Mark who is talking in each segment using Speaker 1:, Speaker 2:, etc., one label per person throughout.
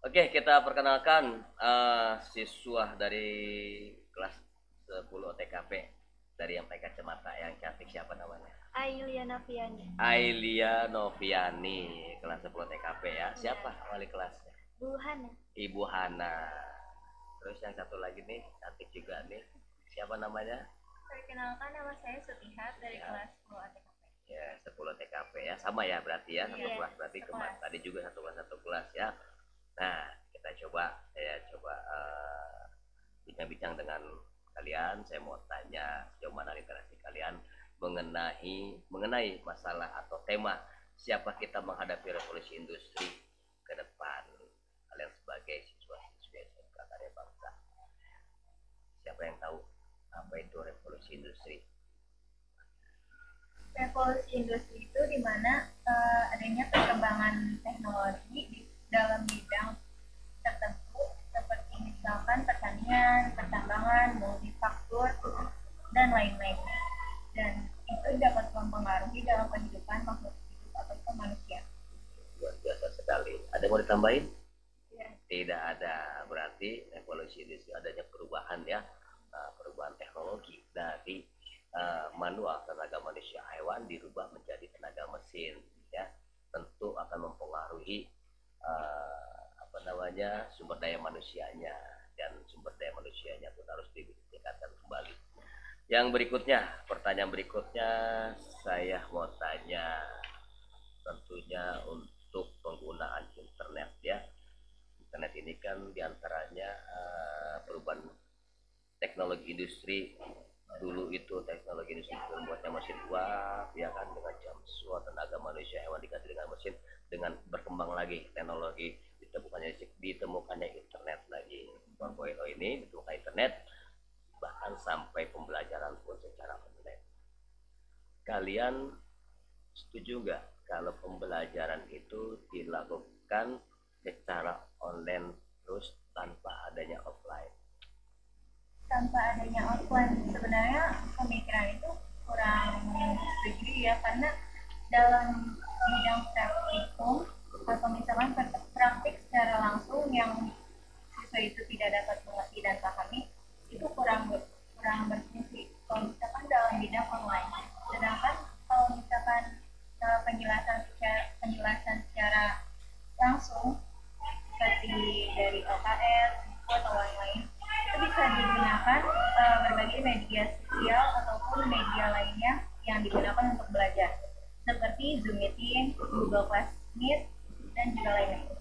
Speaker 1: Oke, kita perkenalkan siswa dari kelas 10 TKP dari yang pakai kacamata yang cantik, siapa namanya?
Speaker 2: Ailia Noviani.
Speaker 1: Ailia Noviani, kelas 10 TKP ya. Siapa wali kelasnya?
Speaker 2: Bu Hana.
Speaker 1: Ibu Hana. Terus yang satu lagi nih, cantik juga nih. Siapa namanya?
Speaker 2: Perkenalkan, nama saya Sutihat dari
Speaker 1: Ya.
Speaker 2: kelas 10 ATKP.
Speaker 1: Ya, 10 TKP ya. Sama ya berarti ya, satu
Speaker 2: Iya,
Speaker 1: kelas berarti
Speaker 2: sekelas.
Speaker 1: tadi juga satu kelas ya. Nah, kita coba bincang-bincang dengan kalian. Saya mau tanya sejauh mana literasi kalian mengenai masalah atau tema siapa kita menghadapi revolusi industri ke depan. Kalian sebagai siswa-siswi SMK Karya Bangsa, siapa yang tahu apa itu revolusi industri?
Speaker 2: Revolusi industri itu di mana adanya perkembangan teknologi di dalam bidang tertentu seperti misalkan pertanian, pertambangan, multifaktur, dan lain-lainnya. Dan itu dapat mempengaruhi dalam kehidupan makhluk hidup ataupun manusia.
Speaker 1: Luar biasa sekali. Ada yang mau ditambahin?
Speaker 2: Ya.
Speaker 1: Tidak ada. Berarti revolusi industri adanya perubahan ya, perubahan teknologi dari manual tenaga manusia hewan dirubah menjadi tenaga mesin ya, tentu akan mempengaruhi apa namanya sumber daya manusianya, dan sumber daya manusianya pun harus ditingkatkan kembali. Yang berikutnya, pertanyaan berikutnya saya mau tanya tentunya untuk penggunaan internet ya. Internet ini kan diantaranya perubahan teknologi industri. Dulu itu teknologi industri membuatnya mesin uap ya kan, dengan jam suat tenaga manusia hewan diganti dengan mesin. Dengan berkembang lagi teknologi, ditemukannya internet lagi 4.0 ini, ditemukan internet, bahkan sampai pembelajaran pun secara online. Kalian setuju nggak kalau pembelajaran itu dilakukan secara online terus tanpa adanya offline?
Speaker 2: Tanpa adanya offline, sebenarnya pemikiran itu kurang setuju ya, karena dalam bidang praktikum atau misalkan praktik secara langsung yang siswa itu tidak dapat mengerti dan pahami, itu kurang berfungsi kalau misalkan dalam bidang online. Sedangkan kalau misalkan penjelasan secara langsung seperti dari LKS atau lain-lain, itu bisa digunakan berbagai media sosial ataupun media lainnya yang digunakan untuk belajar seperti Zoom Meeting, Google Classmeet, dan juga lainnya.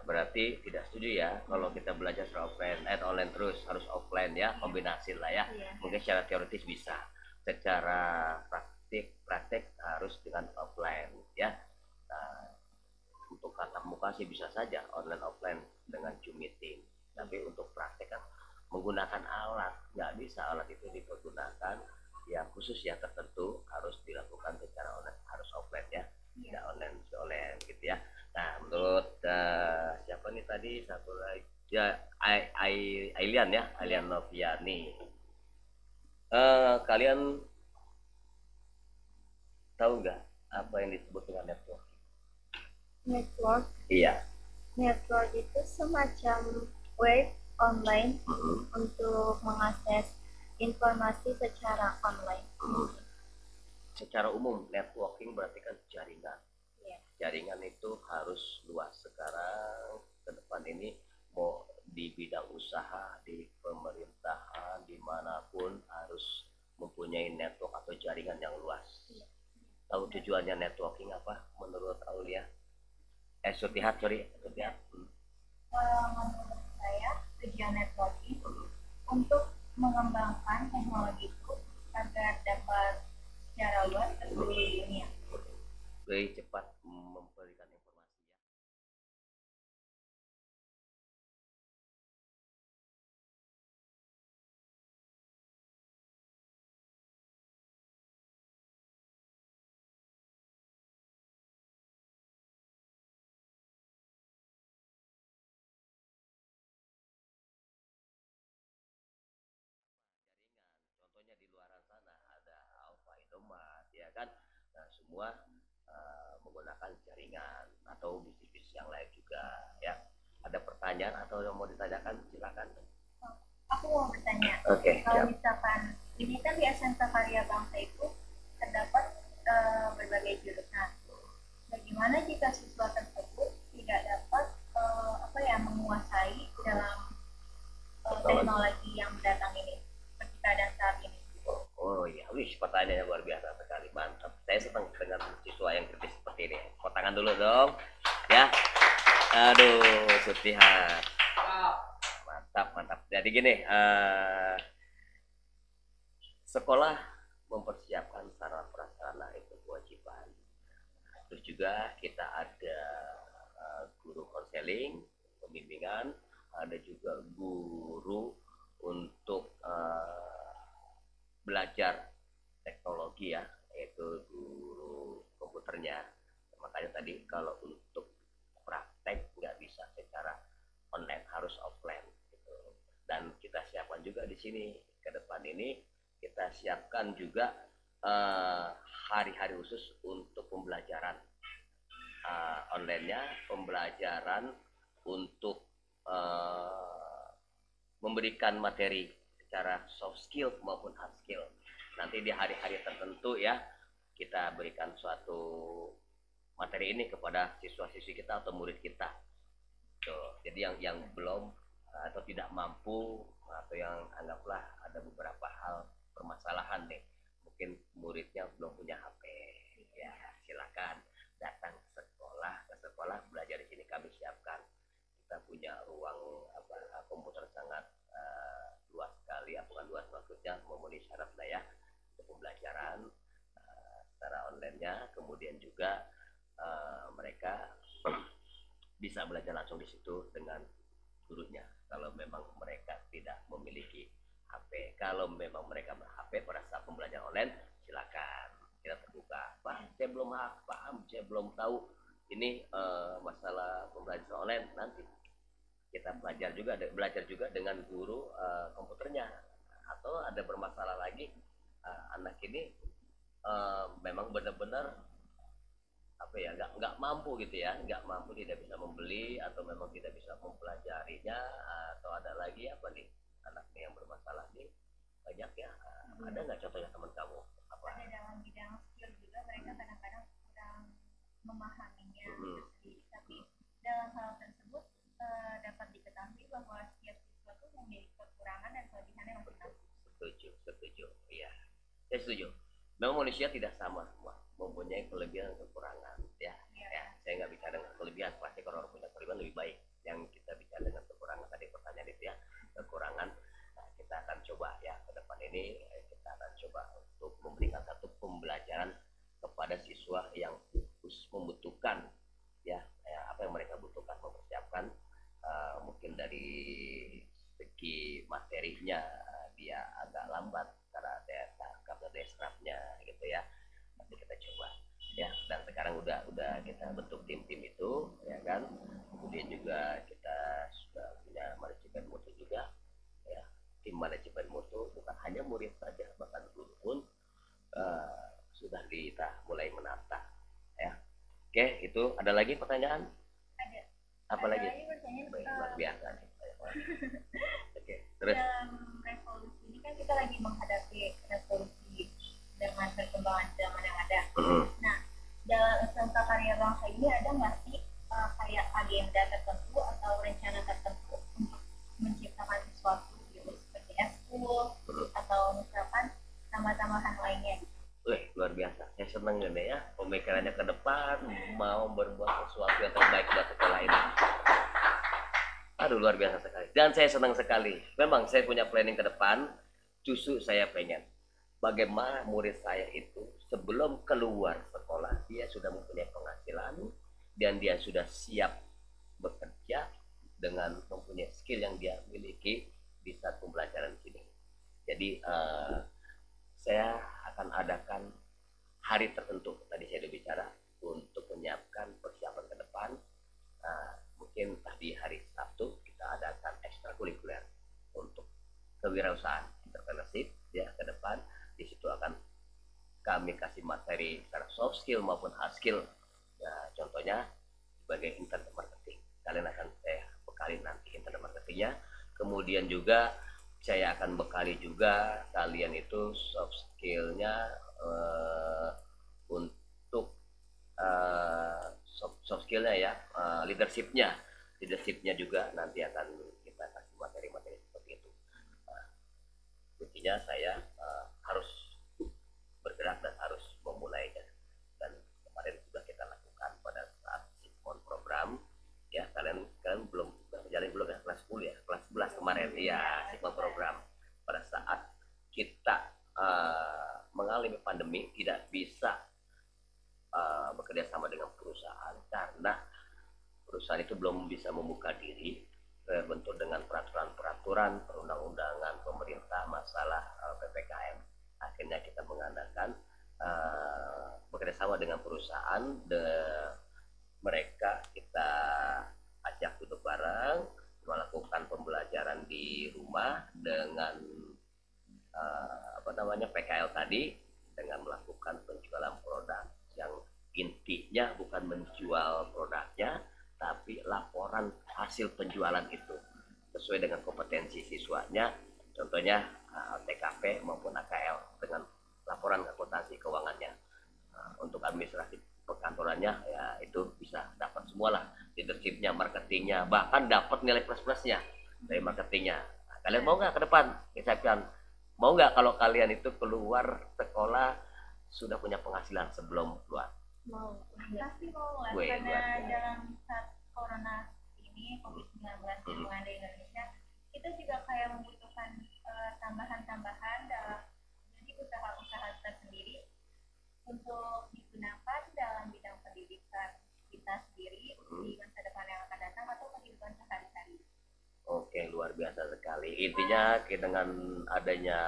Speaker 1: Berarti tidak setuju ya kalau kita belajar secara offline, online terus, harus offline ya, kombinasi lah ya. Mungkin secara teoritis bisa, secara praktik harus dengan offline ya. Nah, untuk tatap muka sih bisa saja online offline dengan Zoom meeting, tapi untuk praktek kan menggunakan alat nggak bisa. Alat itu dipergunakan yang khusus ya, tertentu, harus dilakukan secara online, harus offline ya, tidak online gitu ya. Nah, menurut siapa nih tadi satu lagi ya, Ailian ya, Ailian Noviani, kalian tahu nggak apa yang disebut dengan network?
Speaker 2: Network.
Speaker 1: Iya.
Speaker 2: Network itu semacam web online untuk mengakses informasi secara online.
Speaker 1: Secara umum networking berarti kan jaringan.
Speaker 2: Yeah.
Speaker 1: Jaringan itu harus luas. Sekarang ke depan ini mau di bidang usaha, di pemerintahan, dimanapun harus mempunyai network atau jaringan yang luas. Yeah. Tahu tujuannya networking apa menurut Aulia? Sutihat, sorry. Sutihat.
Speaker 2: Menurut saya tujuan networking untuk mengembangkan teknologi itu agar dapat secara luas ke seluruh dunia.
Speaker 1: Lebih cepat memberikan informasi ya. Contohnya di luar sana ada Alfa Indomaret ya kan. Nah, semua menggunakan jaringan, atau bisnis-bisnis yang lain juga ya. Ada pertanyaan pertanyaan atau yang mau ditanyakan silakan.
Speaker 2: Aku mau bertanya, kalau misalkan ini kan di SMK Karya Bangsa itu terdapat berbagai jurusan. Bagaimana jika siswa tersebut tidak dapat menguasai dalam teknologi yang datang ini seperti keadaan saat ini?
Speaker 1: Oh iya, wih pertanyaannya luar biasa sekali, mantap. Saya senang dengan siswa yang kritis seperti ini. Tepuk tangan dulu dong, ya. Aduh, Sutihan. Mantap. Jadi gini, sekolah mempersiapkan sarana prasarana itu kewajiban. Terus juga kita ada guru konseling, pembimbingan, ada juga guru untuk belajar teknologi ya, yaitu guru komputernya. Makanya tadi kalau untuk praktek nggak bisa secara online, harus offline gitu. Dan kita siapkan juga di sini ke depan ini, kita siapkan juga hari-hari khusus untuk pembelajaran online-nya, pembelajaran untuk memberikan materi secara soft skill maupun hard skill. Nanti di hari-hari tertentu ya, kita berikan suatu materi ini kepada siswa-siswi kita atau murid kita. Tuh, jadi yang belum atau tidak mampu atau yang anggaplah ada beberapa hal permasalahan nih, mungkin muridnya belum punya HP, ya silakan datang ke sekolah belajar di sini, kami siapkan. Kita punya ruang komputer sangat luas sekali, bukan luas maksudnya memenuhi syarat lah ya untuk pembelajaran secara online-nya. Kemudian juga mereka bisa belajar langsung di situ dengan gurunya. Kalau memang mereka tidak memiliki HP, kalau memang mereka ber-HP pada saat pembelajaran online, silakan kita terbuka. Pak, saya belum paham, saya belum tahu ini masalah pembelajaran online. Nanti kita belajar juga dengan guru komputernya. Atau ada bermasalah lagi, anak ini memang benar-benar nggak mampu gitu ya, nggak mampu, tidak bisa membeli atau memang tidak bisa mempelajarinya, atau ada lagi apa nih anaknya yang bermasalah nih banyak ya. Ada nggak contohnya teman kamu?
Speaker 2: Ada dalam bidang skill juga, mereka kadang-kadang kurang memahaminya sendiri, tapi dalam hal tersebut dapat diketahui bahwa setiap siswa itu memiliki kekurangan dan kelebihan yang masing-masing.
Speaker 1: Setuju, iya, saya setuju. Memang manusia tidak sama semua, mempunyai kelebihan dan kekurangan ya. Saya nggak bicara dengan kelebihan, pasti kalau orang punya kelebihan lebih baik. Yang kita bicara dengan kekurangan, tadi pertanyaan itu ya, kekurangan. Nah, kita akan coba ya ke depan ini, kita akan coba untuk memberikan satu pembelajaran kepada siswa yang khusus membutuhkan ya, apa yang mereka butuhkan, mempersiapkan mungkin dari segi materinya dia agak lambat karena ada deskripsinya gitu ya. Nanti kita coba ya, dan sekarang udah kita bentuk tim itu ya kan. Kemudian juga kita sudah punya manajemen mutu juga ya. Tim manajemen mutu bukan hanya murid saja, bahkan guru pun sudah kita mulai menata ya. Oke, itu ada lagi pertanyaan?
Speaker 2: Ada.
Speaker 1: Apa lagi?
Speaker 2: Luar
Speaker 1: biasa. Oke, terus
Speaker 2: dalam revolusi ini kan kita lagi menghadapi revolusi dengan perkembangan zaman yang ada. Nah, dalam SMK Karya Bangsa ini ada nggak sih kayak agenda tertentu atau rencana tertentu untuk menciptakan sesuatu gitu, seperti school atau misalkan tambah-tambahan lainnya?
Speaker 1: Luar biasa. Saya senang ini ya, pemikirannya ke depan, mau berbuat sesuatu yang terbaik buat sekolah ini. Aduh, luar biasa sekali. Dan saya senang sekali. Memang saya punya planning ke depan. Justru saya pengen bagaimana murid saya itu sebelum keluar sekolah, dia sudah mempunyai penghasilan dan dia sudah siap bekerja dengan mempunyai skill yang dia miliki di saat pembelajaran di sini. Jadi saya akan adakan hari tertentu, tadi saya sudah bicara, untuk menyiapkan persiapan ke depan. Mungkin tadi hari Sabtu kita adakan ekstrakurikuler untuk kewirausahaan, entrepreneurship ya ke depan. Di situ akan kami kasih materi secara soft skill maupun hard skill ya, contohnya sebagai internet marketing kalian akan saya bekali nanti materinya. Kemudian juga saya akan bekali juga kalian itu soft skillnya untuk soft skillnya ya, leadershipnya juga nanti akan kita kasih materi-materi seperti itu. Intinya saya harus bergerak dan harus memulainya, dan kemarin sudah kita lakukan pada saat Sigmon program ya. Kalian belum berjalan belum ya, kelas 10 ya, kelas 11 kemarin ya, Sigmon program. Pada saat kita mengalami pandemi tidak bisa bekerja sama dengan perusahaan karena perusahaan itu belum bisa membuka diri terbentur dengan peraturan-peraturan perundang-undangan pemerintah masalah PPKM. Akhirnya kita mengadakan bekerja sama dengan perusahaan, mereka kita ajak duduk bareng melakukan pembelajaran di rumah dengan PKL tadi, dengan melakukan penjualan produk yang intinya bukan menjual produknya tapi laporan hasil penjualan itu sesuai dengan kompetensi siswanya, contohnya TKP maupun AKL dengan laporan akuntansi keuangannya. Untuk administrasi perkantorannya ya itu bisa dapat semualah, leadershipnya, marketingnya, bahkan dapat nilai plus-plusnya dari marketingnya. Kalian mau nggak ke depan? Misalkan mau nggak kalau kalian itu keluar sekolah sudah punya penghasilan sebelum keluar?
Speaker 2: Mau, pasti mau lah, karena dalam saat corona ini, COVID-19 yang melanda Indonesia, kita juga kayak membutuhkan tambahan-tambahan dalam jadi usaha-usaha tersendiri untuk digunakan dalam bidang pendidikan kita sendiri di masa depan yang akan datang atau kehidupan sehari-hari.
Speaker 1: Oke, luar biasa sekali. Intinya dengan adanya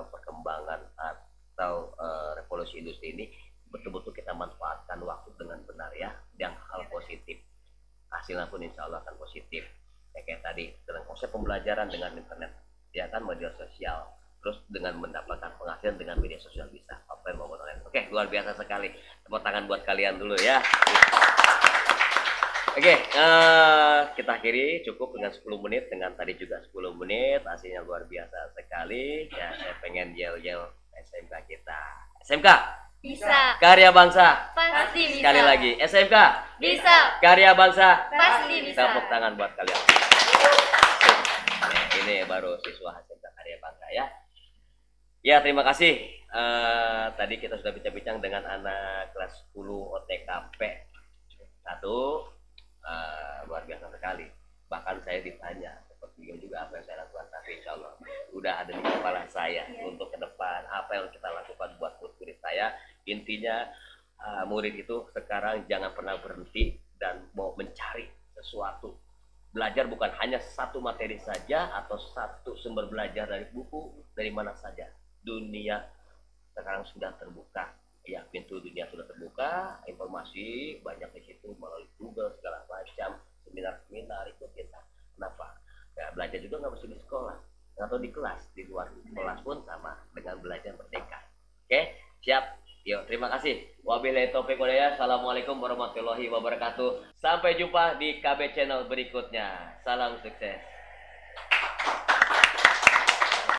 Speaker 1: perkembangan atau revolusi industri ini, betul-betul kita manfaatkan waktu dengan benar ya, yang hal positif. Hasilnya pun insya Allah akan positif. Ya, kayak tadi dengan konsep pembelajaran dengan internet, ya kan, media sosial, terus dengan mendapatkan penghasilan dengan media sosial bisa offline maupun online. Oke, luar biasa sekali. Tepuk tangan buat kalian dulu ya. Oke, kita akhiri cukup dengan 10 menit, dengan tadi juga 10 menit, hasilnya luar biasa sekali. Ya, saya pengen yel-yel SMK kita. SMK
Speaker 2: Bisa.
Speaker 1: Karya bangsa.
Speaker 2: Pasti bisa.
Speaker 1: Sekali lagi, SMK
Speaker 2: Bisa.
Speaker 1: Karya bangsa.
Speaker 2: Pasti bisa.
Speaker 1: Tepuk tangan buat kalian. Ini baru siswa SMK Karya Bangsa ya. Ya, terima kasih. Tadi kita sudah bincang-bincang dengan anak kelas 10 OTKP 1. Luar biasa sekali. Bahkan saya ditanya seperti juga apa yang saya lakukan, tapi insya Allah udah ada di kepala saya untuk ke depan apa yang kita lakukan buat murid saya. Intinya murid itu sekarang jangan pernah berhenti dan mau mencari sesuatu. Belajar bukan hanya satu materi saja atau satu sumber belajar dari buku, dari mana saja. Dunia sekarang sudah terbuka. Ya, pintu dunia sudah terbuka, informasi banyak di situ melalui Google segala macam, seminar-seminar ikutin. Kenapa? Ya, belajar juga nggak mesti di sekolah atau di kelas, di luar kelas pun sama dengan belajar merdeka. Oke, siap. Yuk, terima kasih. Wabillahi taufiq wal hidayah. Assalamualaikum warahmatullahi wabarakatuh. Sampai jumpa di KB channel berikutnya. Salam sukses.